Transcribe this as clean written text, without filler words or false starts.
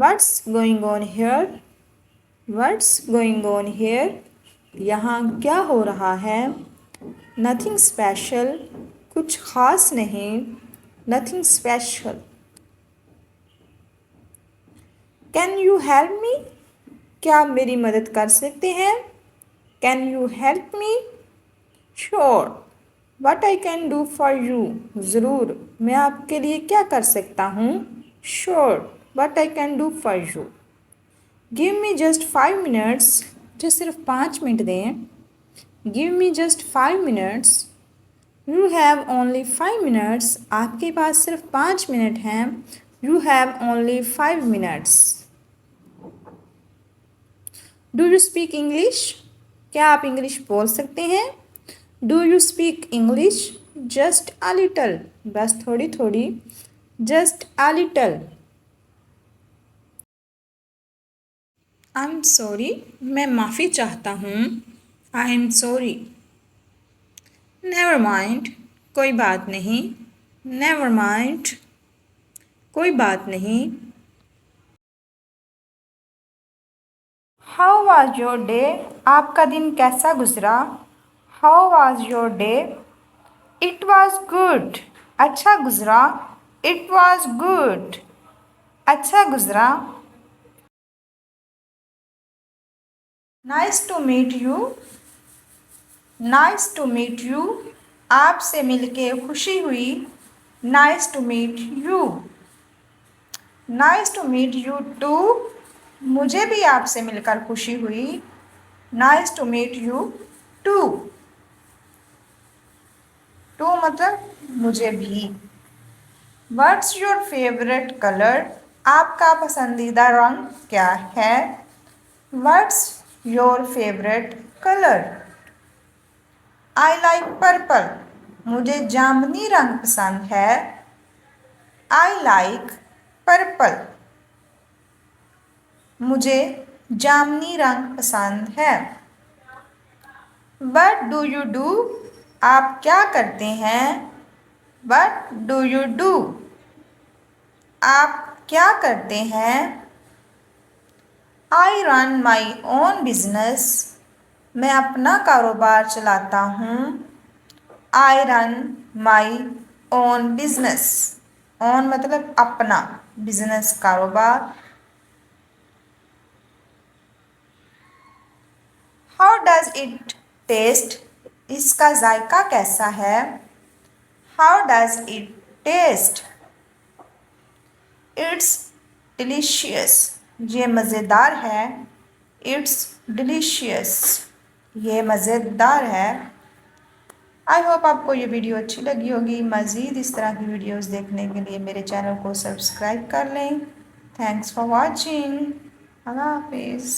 What's going on here? What's going on here? यहाँ क्या हो रहा है? Nothing special. कुछ ख़ास नहीं. Nothing special. Can you help me? क्या आप मेरी मदद कर सकते हैं? Can you help me? Sure. What I can do for you? ज़रूर. मैं आपके लिए क्या कर सकता हूँ? Sure. What I can do for you? Give me just 5 minutes. मुझे सिर्फ 5 मिनट दें. Give me just 5 minutes. You have only 5 minutes. आपके पास सिर्फ 5 मिनट हैं. You have only 5 minutes. Do you speak English? क्या आप इंग्लिश बोल सकते हैं? Do you speak English? Just a little. बस थोड़ी थोड़ी. Just a little. I'm sorry. मैं माफ़ी चाहता हूँ. I'm sorry. Never mind. कोई बात नहीं. Never mind. कोई बात नहीं. How was your day? आपका दिन कैसा गुजरा? How was your day? It was good. अच्छा गुजरा. It was good. अच्छा गुजरा. Nice to meet you. Nice to meet you. आपसे मिलके खुशी हुई. Nice to meet you. Nice to meet you too. मुझे भी आपसे मिलकर खुशी हुई. Nice to meet you too. Too मतलब मुझे भी. What's your favorite color? आपका पसंदीदा रंग क्या है? What's your favorite color? I like purple. मुझे जामुनी रंग पसंद है. I like purple. मुझे जामुनी रंग पसंद है. What do you do? आप क्या करते हैं? What do you do? आप क्या करते हैं? I run my own business. मैं अपना कारोबार चलाता हूँ. I run my own business. own मतलब अपना, business कारोबार. How does it taste? इसका जायका कैसा है? How does it taste? It's delicious. ये मज़ेदार है. It's delicious. ये मज़ेदार है. आई होप आपको ये वीडियो अच्छी लगी होगी. मज़ीद इस तरह की वीडियोस देखने के लिए मेरे चैनल को सब्सक्राइब कर लें. Thanks for watching. अल्लाह हाफिज़.